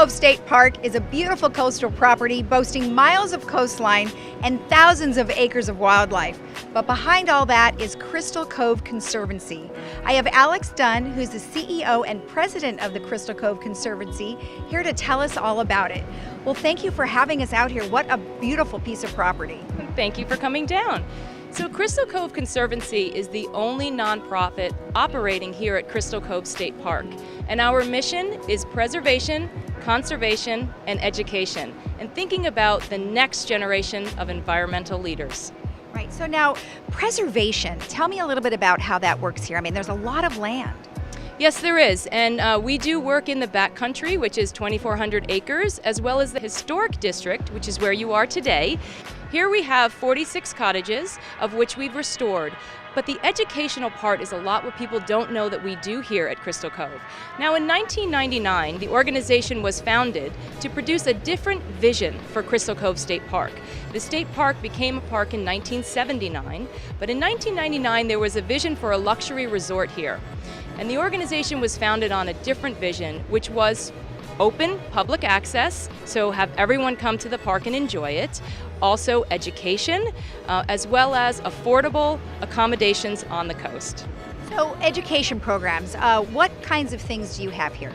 Cove State Park is a beautiful coastal property boasting miles of coastline and thousands of acres of wildlife. But behind all that is Crystal Cove Conservancy. I have Alex Dunn, who's the CEO and president of the Crystal Cove Conservancy, here to tell us all about it. Well, thank you for having us out here. What a beautiful piece of property. Thank you for coming down. So Crystal Cove Conservancy is the only nonprofit operating here at Crystal Cove State Park. And our mission is preservation, conservation, and education, and thinking about the next generation of environmental leaders. Right, so now preservation, tell me a little bit about how that works here. I mean, there's a lot of land. Yes, there is, and we do work in the backcountry, which is 2,400 acres, as well as the historic district, which is where you are today. Here we have 46 cottages, of which we've restored. But the educational part is a lot what people don't know that we do here at Crystal Cove. Now, in 1999, the organization was founded to produce a different vision for Crystal Cove State Park. The state park became a park in 1979, but in 1999 there was a vision for a luxury resort here. And the organization was founded on a different vision, which was open public access, so have everyone come to the park and enjoy it. Also education, as well as affordable accommodations on the coast. So education programs, what kinds of things do you have here?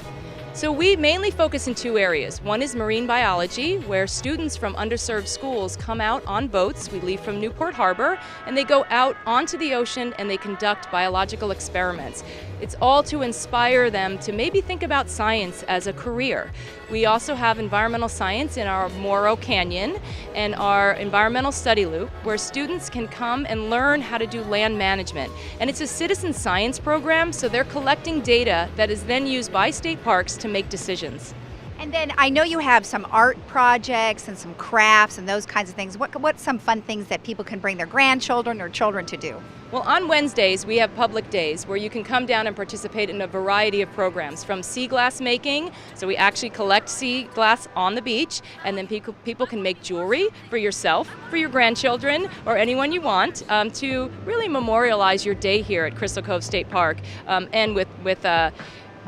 So we mainly focus in two areas. One is marine biology, where students from underserved schools come out on boats. We leave from Newport Harbor, and they go out onto the ocean and they conduct biological experiments. It's all to inspire them to maybe think about science as a career. We also have environmental science in our Morro Canyon and our environmental study loop, where students can come and learn how to do land management. And it's a citizen science program, so they're collecting data that is then used by state parks to make decisions. And then I know you have some art projects and some crafts and those kinds of things. What's some fun things that people can bring their grandchildren or children to do? Well, on Wednesdays, we have public days where you can come down and participate in a variety of programs, from sea glass making, so we actually collect sea glass on the beach, and then people can make jewelry for yourself, for your grandchildren, or anyone you want, to really memorialize your day here at Crystal Cove State Park, and with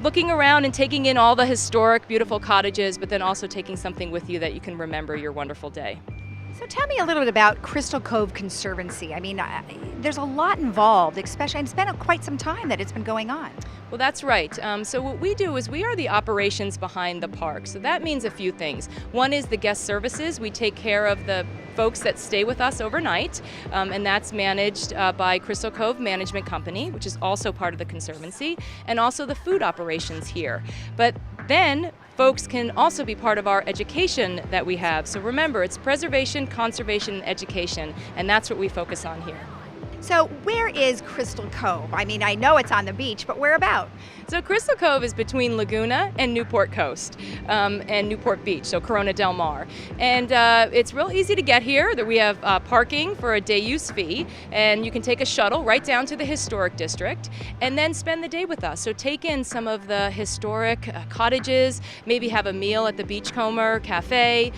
looking around and taking in all the historic, beautiful cottages, but then also taking something with you that you can remember your wonderful day. So tell me a little bit about Crystal Cove Conservancy. I mean, there's a lot involved, especially, and it's been quite some time that it's been going on. Well, that's right. So what we do is we are the operations behind the park. So that means a few things. One is the guest services. We take care of the folks that stay with us overnight, and that's managed by Crystal Cove Management Company, which is also part of the Conservancy, and also the food operations here. But then folks can also be part of our education that we have. So remember, it's preservation, conservation, and education, and that's what we focus on here. So where is Crystal Cove? I mean, I know it's on the beach, but where about? So Crystal Cove is between Laguna and Newport Coast, and Newport Beach, so Corona del Mar. And it's real easy to get here. We have parking for a day use fee, and you can take a shuttle right down to the historic district and then spend the day with us. So take in some of the historic cottages, maybe have a meal at the Beachcomber Cafe,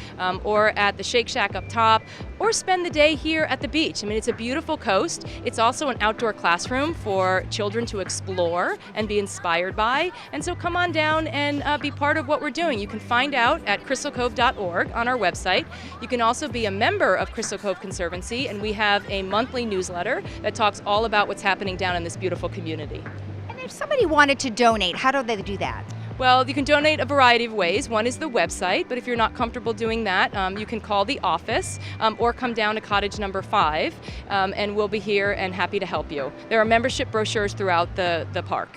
or at the Shake Shack up top, or spend the day here at the beach. I mean, it's a beautiful coast. It's also an outdoor classroom for children to explore and be inspired by. And so come on down and be part of what we're doing. You can find out at crystalcove.org on our website. You can also be a member of Crystal Cove Conservancy, and we have a monthly newsletter that talks all about what's happening down in this beautiful community. And if somebody wanted to donate, how do they do that? Well, you can donate a variety of ways. One is the website, but if you're not comfortable doing that, you can call the office or come down to cottage number 5, and we'll be here and happy to help you. There are membership brochures throughout the park.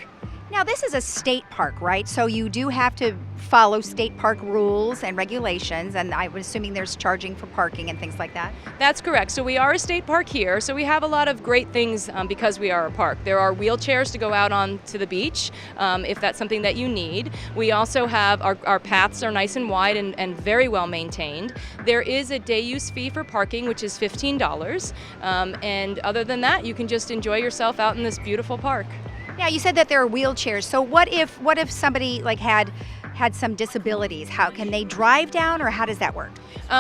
Now, this is a state park, right? So you do have to follow state park rules and regulations, and I'm assuming there's charging for parking and things like that? That's correct. So we are a state park here, so we have a lot of great things because we are a park. There are wheelchairs to go out onto the beach if that's something that you need. We also have, our paths are nice and wide and very well maintained. There is a day use fee for parking, which is $15, and other than that, you can just enjoy yourself out in this beautiful park. Now, you said that there are wheelchairs. So what if somebody like had had some disabilities, how can they drive down, or how does that work?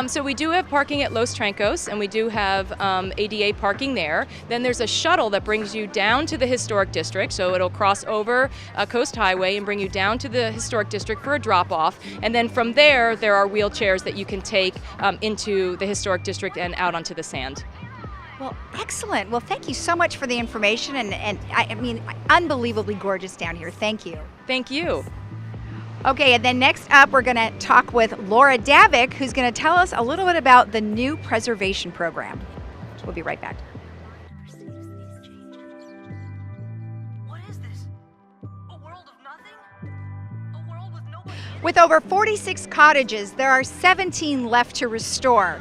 So we do have parking at Los Trancos, and we do have ADA parking there. Then there's a shuttle that brings you down to the historic district, so it'll cross over Coast Highway and bring you down to the historic district for a drop-off. And then from there are wheelchairs that you can take into the historic district and out onto the sand. Well, excellent. Well, thank you so much for the information, and I mean, unbelievably gorgeous down here. Thank you. Thank you. Okay, and then next up, we're going to talk with Laura Davik, who's going to tell us a little bit about the new preservation program. We'll be right back. What is this? A world of nothing? A world with nobody in it? With over 46 cottages, there are 17 left to restore.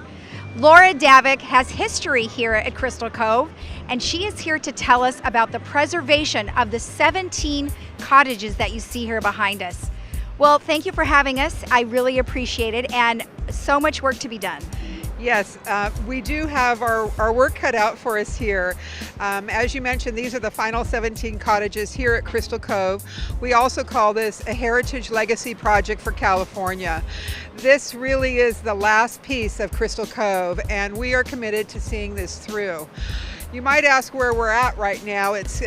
Laura Davik has history here at Crystal Cove, and she is here to tell us about the preservation of the 17 cottages that you see here behind us. Well, thank you for having us. I really appreciate it, and so much work to be done. Yes, we do have our work cut out for us here. As you mentioned, these are the final 17 cottages here at Crystal Cove. We also call this a Heritage Legacy Project for California. This really is the last piece of Crystal Cove, and we are committed to seeing this through. You might ask where we're at right now. It's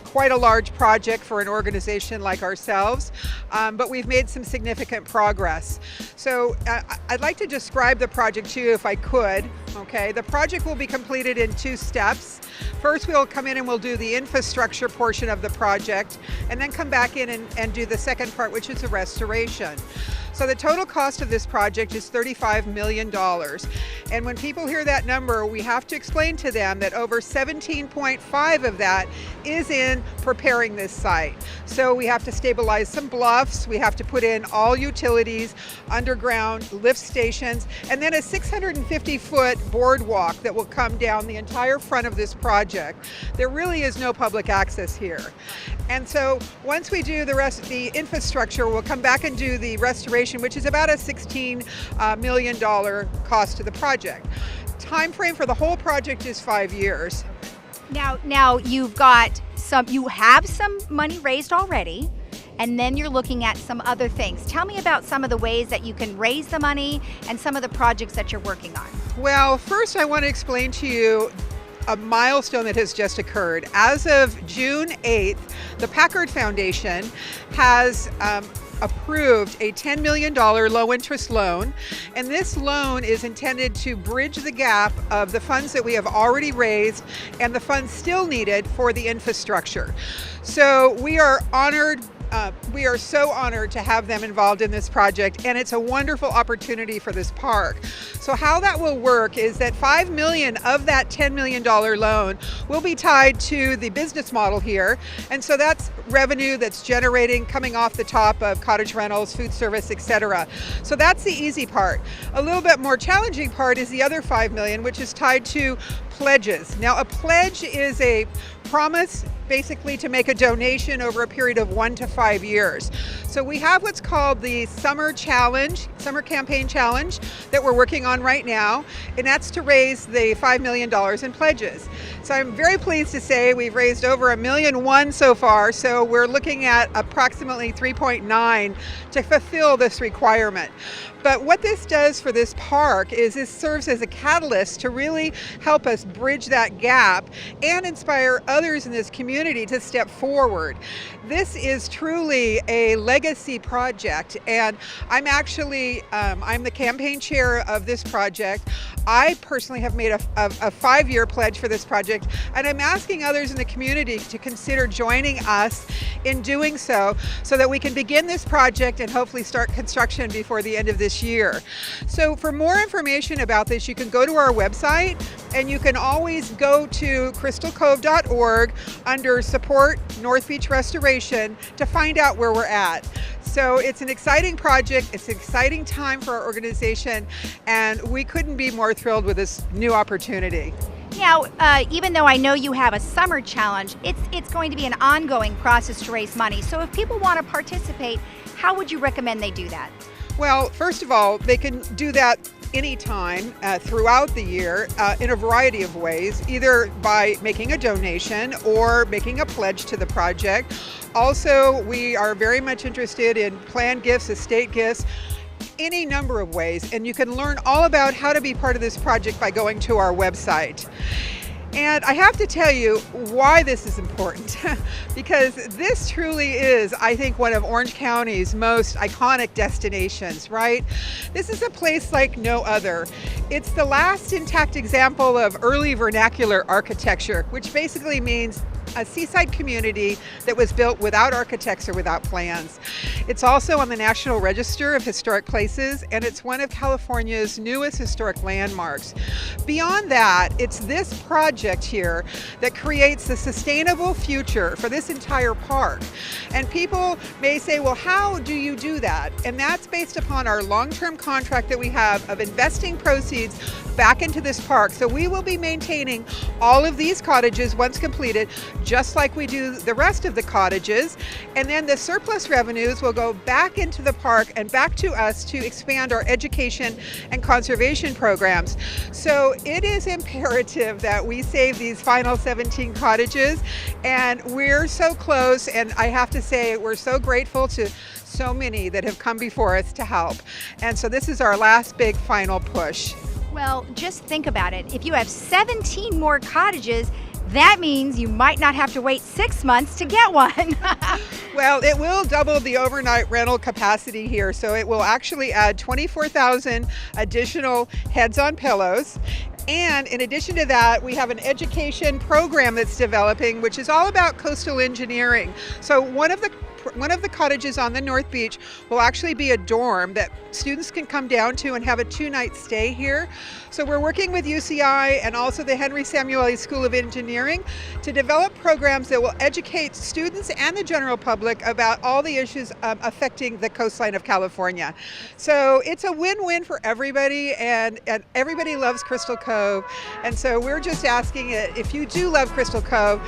quite a large project for an organization like ourselves, but we've made some significant progress. So I'd like to describe the project to you if I could. Okay, the project will be completed in 2 steps. First, we'll come in and we'll do the infrastructure portion of the project, and then come back in and do the second part, which is the restoration. So the total cost of this project is $35 million. And when people hear that number, we have to explain to them that over 17.5 of that is in preparing this site. So we have to stabilize some bluffs, we have to put in all utilities, underground lift stations, and then a 650-foot boardwalk that will come down the entire front of this project. There really is no public access here. And so once we do the infrastructure, we'll come back and do the restoration, which is about a $16 million cost to the project. Time frame for the whole project is 5 years. Now you have some money raised already, and then you're looking at some other things. Tell me about some of the ways that you can raise the money and some of the projects that you're working on. Well, first I want to explain to you a milestone that has just occurred. As of June 8th, the Packard Foundation has approved a $10 million low-interest loan, and this loan is intended to bridge the gap of the funds that we have already raised and the funds still needed for the infrastructure. So we are honored. We are so honored to have them involved in this project, and it's a wonderful opportunity for this park. So how that will work is that $5 million of that $10 million loan will be tied to the business model here, and so that's revenue that's generating coming off the top of cottage rentals, food service, etc. So that's the easy part. A little bit more challenging part is the other $5 million, which is tied to pledges. Now, a pledge is a promise basically to make a donation over a period of 1 to 5 years. So we have what's called the Summer Campaign Challenge that we're working on right now, and that's to raise the $5 million in pledges. So I'm very pleased to say we've raised over $1.1 million so far, so we're looking at approximately 3.9 to fulfill this requirement. But what this does for this park is this serves as a catalyst to really help us bridge that gap and inspire others in this community to step forward. This is truly a legacy project, and I'm actually, I'm the campaign chair of this project. I personally have made a 5-year pledge for this project, and I'm asking others in the community to consider joining us in doing so that we can begin this project and hopefully start construction before the end of this year. So for more information about this, you can go to our website, and you can always go to crystalcove.org under Support North Beach Restoration to find out where we're at. So it's an exciting project, it's an exciting time for our organization, and we couldn't be more thrilled with this new opportunity. Now, even though I know you have a summer challenge, it's going to be an ongoing process to raise money. So if people want to participate, how would you recommend they do that? Well, first of all, they can do that anytime throughout the year in a variety of ways, either by making a donation or making a pledge to the project. Also, we are very much interested in planned gifts, estate gifts, any number of ways, and you can learn all about how to be part of this project by going to our website. And I have to tell you why this is important, because this truly is, I think, one of Orange County's most iconic destinations, right? This is a place like no other. It's the last intact example of early vernacular architecture, which basically means a seaside community that was built without architects or without plans. It's also on the National Register of Historic Places, and it's one of California's newest historic landmarks. Beyond that, it's this project here that creates the sustainable future for this entire park. And people may say, well, how do you do that? And that's based upon our long-term contract that we have of investing proceeds back into this park. So we will be maintaining all of these cottages once completed, just like we do the rest of the cottages. And then the surplus revenues will go back into the park and back to us to expand our education and conservation programs. So it is imperative that we save these final 17 cottages, and we're so close, and I have to say we're so grateful to so many that have come before us to help. And so this is our last big final push. Well, just think about it. If you have 17 more cottages, that means you might not have to wait 6 months to get one. Well, it will double the overnight rental capacity here, so it will actually add 24,000 additional heads on pillows. And in addition to that, we have an education program that's developing, which is all about coastal engineering. So one of the cottages on the North Beach will actually be a dorm that students can come down to and have a 2-night stay here. So we're working with UCI and also the Henry Samueli School of Engineering to develop programs that will educate students and the general public about all the issues affecting the coastline of California. So it's a win-win for everybody, and everybody loves Crystal Cove. And so we're just asking it, if you do love Crystal Cove,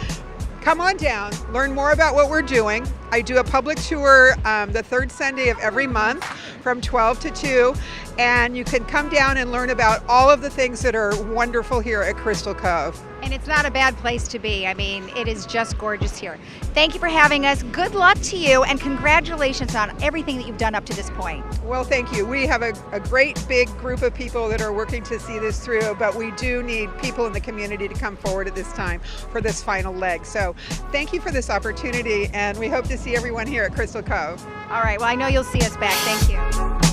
come on down, learn more about what we're doing. I do a public tour the third Sunday of every month from 12 to 2, and you can come down and learn about all of the things that are wonderful here at Crystal Cove. And it's not a bad place to be. I mean, it is just gorgeous here. Thank you for having us. Good luck to you, and congratulations on everything that you've done up to this point. Well, thank you. We have a great big group of people that are working to see this through, but we do need people in the community to come forward at this time for this final leg. So thank you for this opportunity, and we hope to see everyone here at Crystal Cove. All right, well, I know you'll see us back. Thank you.